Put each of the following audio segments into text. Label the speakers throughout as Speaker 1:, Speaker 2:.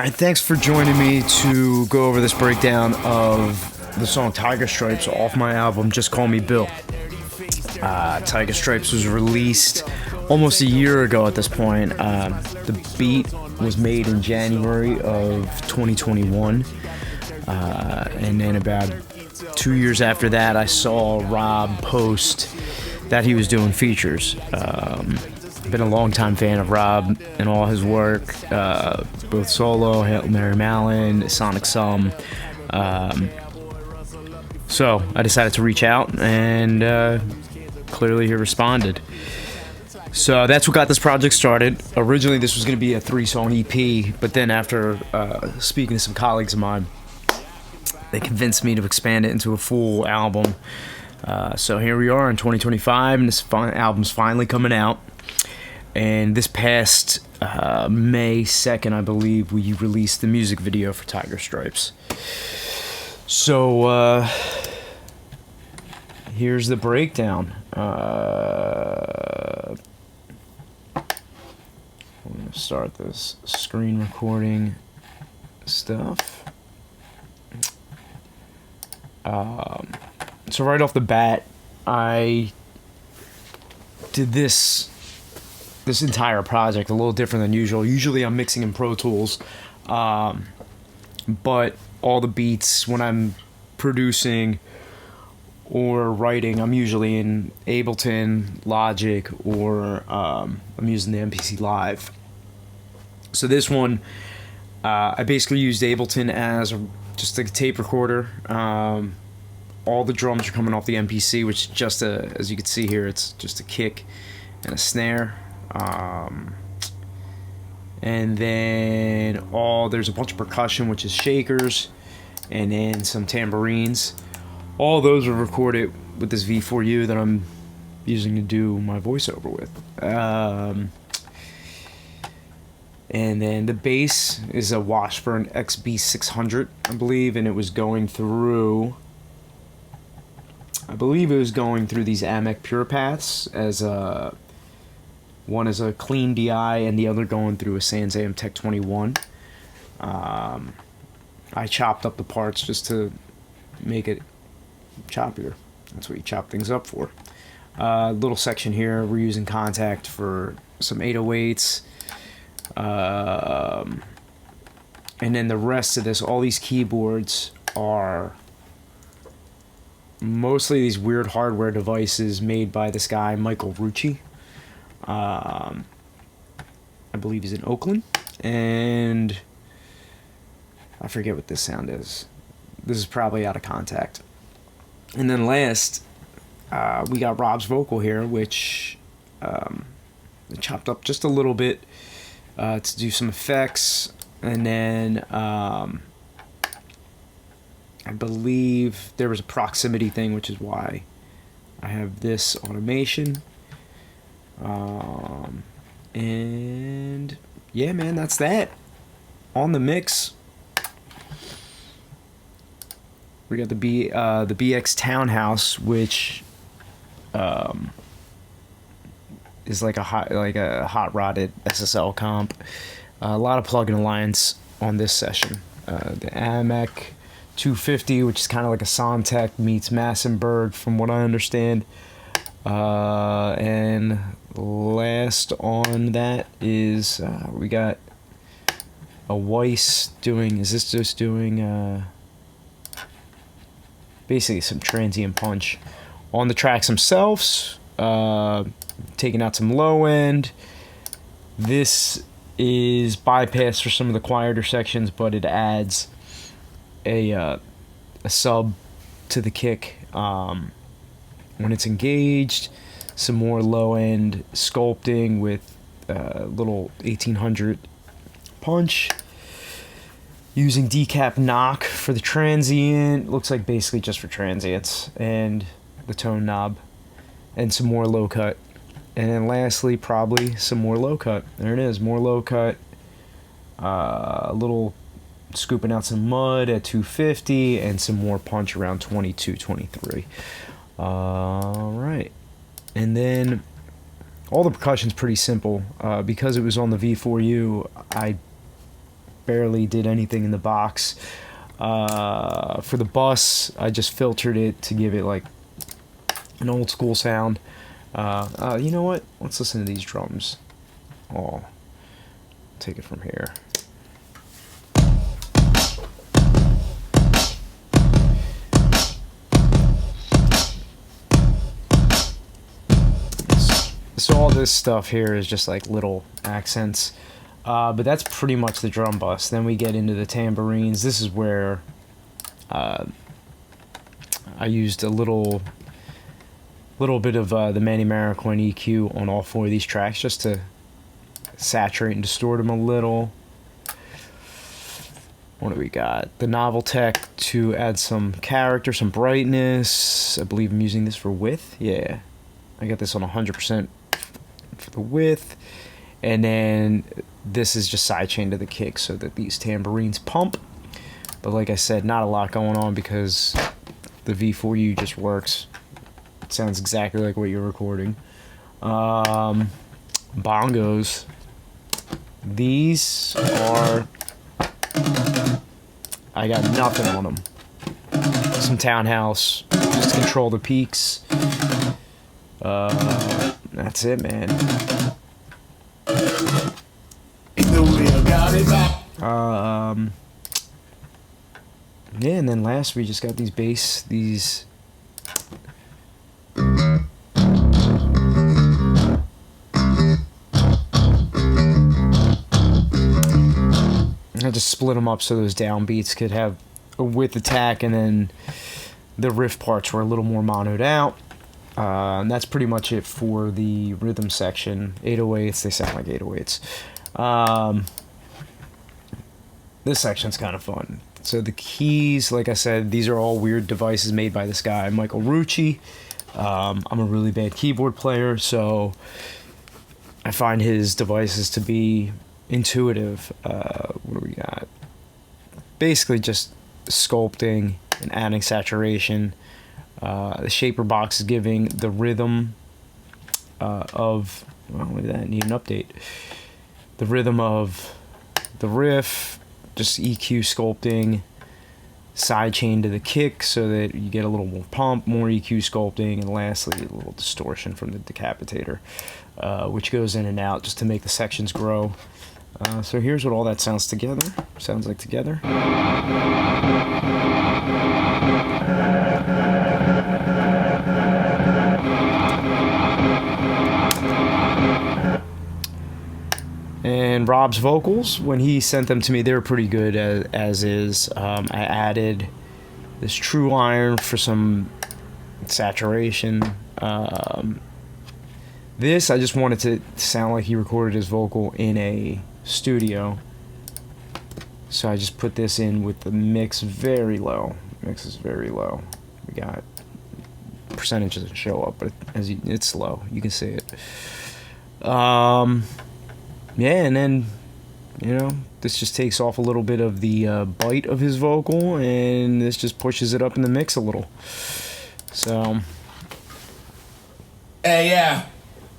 Speaker 1: Alright, thanks for joining me to go over this breakdown of the song Tiger Stripes off my album Just Call Me Bill. Tiger Stripes was released almost a year ago at this point. The beat was made in January of 2021. And then about 2 years after that, I saw Rob post that he was doing features. Been a longtime fan of Rob and all his work, both solo, Hail Mary Mallon, Sonic Some. So I decided to reach out, and clearly he responded. So that's what got this project started. Originally this was going to be a 3-song EP, but then after speaking to some colleagues of mine, they convinced me to expand it into a full album. So here we are in 2025, and this album's finally coming out. And this past May 2nd, I believe, we released the music video for Tiger Stripes. So here's the breakdown. I'm going to start this screen recording stuff. So right off the bat, I did this entire project a little different than usual. Usually I'm mixing in Pro Tools, but all the beats when I'm producing or writing, I'm usually in Ableton, Logic, or I'm using the MPC Live. So this one, I basically used Ableton as just like a tape recorder. All the drums are coming off the MPC, which is just as you can see here, it's just a kick and a snare. And then there's a bunch of percussion, which is shakers, and then some tambourines. All those were recorded with this V4U that I'm using to do my voiceover with. And then the bass is a Washburn XB600, I believe, and it was going through these Amec Pure Paths as a one is a clean DI and the other going through a Sanzam Tech 21. I chopped up the parts just to make it choppier. That's what you chop things up for. Little section here, we're using Contact for some 808s. And then the rest of this, all these keyboards are mostly these weird hardware devices made by this guy, Michael Rucci. I believe he's in Oakland, and I forget what this sound is. This is probably out of Contact. And then last, we got Rob's vocal here, which I chopped up just a little bit to do some effects, and then I believe there was a proximity thing, which is why I have this automation. And yeah, man, that's that. On the mix, we got the BX Townhouse, which is like a hot rodded SSL comp. A lot of plug-in alliance on this session. The Amec 250, which is kind of like a Sontec meets Massenburg, from what I understand. And last on that is we got a Weiss doing, basically some transient punch on the tracks themselves, taking out some low end. This is bypass for some of the quieter sections, but it adds a sub to the kick when it's engaged. Some more low end sculpting with little 1800 punch. Using decap knock for the transient. Looks like basically just for transients. And the tone knob. And some more low cut. And then lastly, probably some more low cut. There it is, more low cut. A little scooping out some mud at 250. And some more punch around 22, 23. Alright. And then all the percussion's pretty simple. Because it was on the V4U, I barely did anything in the box. For the bus, I just filtered it to give it like an old school sound. You know what? Let's listen to these drums. Oh, take it from here. So all this stuff here is just like little accents. But that's pretty much the drum bus. Then we get into the tambourines. This is where I used a little bit of the Manny Marroquin EQ on all 4 of these tracks just to saturate and distort them a little. What do we got? The Noveltech to add some character, some brightness. I believe I'm using this for width. Yeah, I got this on 100% for the width. And then this is just sidechain to the kick so that these tambourines pump. But like I said, not a lot going on because the V4U just works. It sounds exactly like what you're recording. Bongos. These are... I got nothing on them. Some Townhouse, just to control the peaks. That's it, man. Yeah, and then last we just got these bass, these... I just split them up so those downbeats could have a width attack, and then the riff parts were a little more monoed out. And that's pretty much it for the rhythm section. 808s, they sound like 808s. This section's kind of fun. So the keys, like I said, these are all weird devices made by this guy, Michael Rucci. I'm a really bad keyboard player, so I find his devices to be intuitive. What do we got? Basically just sculpting and adding saturation. The shaper box is giving the rhythm of... Well, look at that, need an update. The rhythm of the riff, just EQ sculpting, sidechain to the kick so that you get a little more pump, more EQ sculpting, and lastly, a little distortion from the decapitator, which goes in and out just to make the sections grow. So here's what all that sounds like together. And Rob's vocals, when he sent them to me, they were pretty good as is. I added this true iron for some saturation. This, I just wanted to sound like he recorded his vocal in a studio. So I just put this in with the mix very low. Mix is very low. We got percentage doesn't show up, but it's low. You can see it. Yeah, and then, you know, this just takes off a little bit of the bite of his vocal, and this just pushes it up in the mix a little. So.
Speaker 2: Hey, yeah.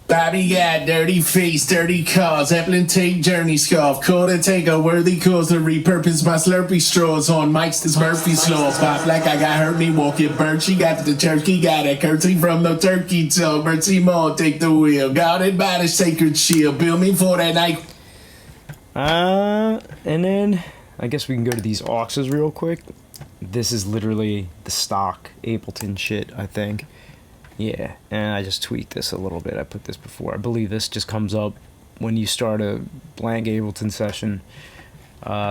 Speaker 2: Bobby got dirty face, dirty cars, Evelyn take journey scarf, quarter take a worthy cause to repurpose my Slurpee straws on Mike's this Murphy slaw. Pop like I got hurt me walking bird, she got the turkey, got a curtsy from the turkey tail, Bertie Maul take the wheel, guarded by the sacred shield, bill me for that night.
Speaker 1: And then I guess we can go to these auxes real quick. This is literally the stock Ableton shit, I think. Yeah, and I just tweaked this a little bit. I put this before. I believe this just comes up when you start a blank Ableton session.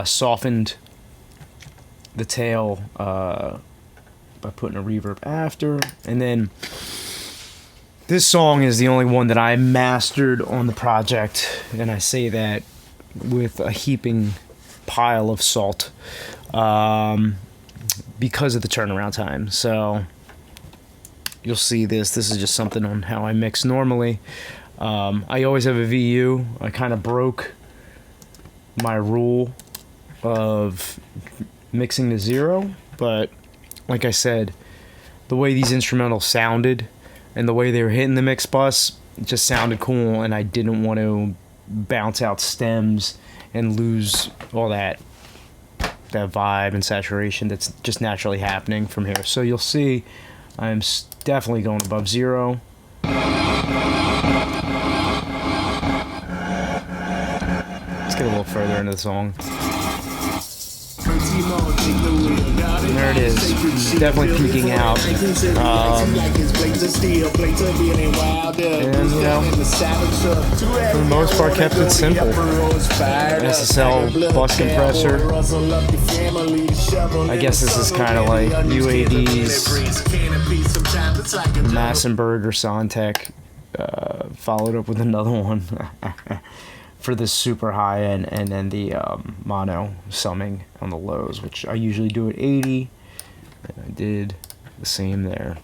Speaker 1: Softened the tail by putting a reverb after. And then this song is the only one that I mastered on the project. And I say that with a heaping pile of salt because of the turnaround time. So... you'll see this. This is just something on how I mix normally. I always have a VU. I kind of broke my rule of mixing to 0, but like I said, the way these instrumentals sounded and the way they were hitting the mix bus, it just sounded cool, and I didn't want to bounce out stems and lose all that that vibe and saturation that's just naturally happening from here. So you'll see I'm definitely going above 0. Let's get a little further into the song. And there it is. Definitely peeking out. And, you know, for the most part, kept it simple. SSL bus compressor. I guess this is kind of like UAD's Massenburg or Sontech, followed up with another one for the super high end, and then the mono summing on the lows, which I usually do at 80, and I did the same there.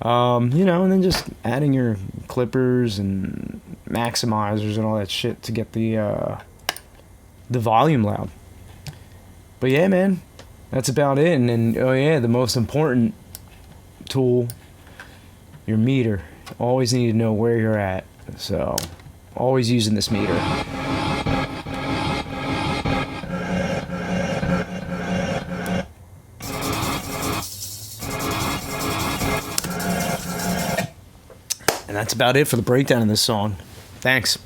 Speaker 1: You know, and then just adding your clippers and maximizers and all that shit to get the volume loud. But yeah, man, that's about it. And then, oh yeah, the most important tool, your meter. Always need to know where you're at. So, always using this meter. And that's about it for the breakdown of this song. Thanks.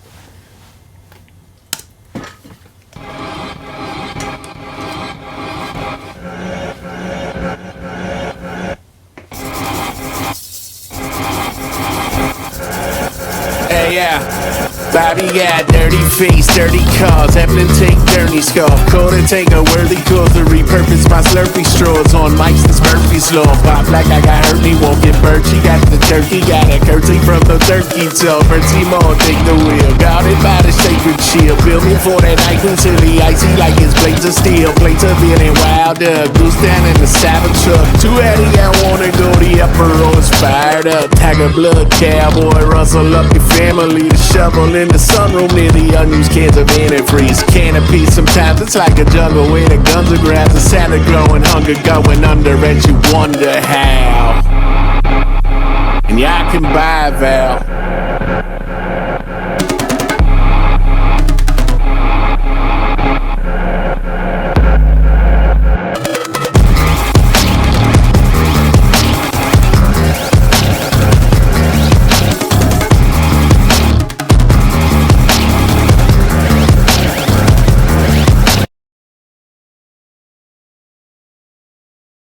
Speaker 2: Hey, yeah. Bobby got dirty face, dirty cars, Evelyn take journey scarf, Coda take a worthy cause to repurpose my Slurpee straws on Mike's and Murphy's law. Pop like I got hurt, me won't get burnt. She got the turkey, got a curtsy from the turkey tail. Bertie Moore take the wheel, guarded by the sacred shield. Build me for that night until the icy like his blades of steel. Plates are feeling wilder, goose down in the savage truck. Too heady, I wanna go the upper road's fired up. Tiger blood, cowboy, rustle up your family. The shovel in the sunroom near the unused cans of antifreeze. Canopy, sometimes it's like a jungle where the guns are grabbed. The Santa growing hunger going under and you wonder how. And yeah, I can buy a Val.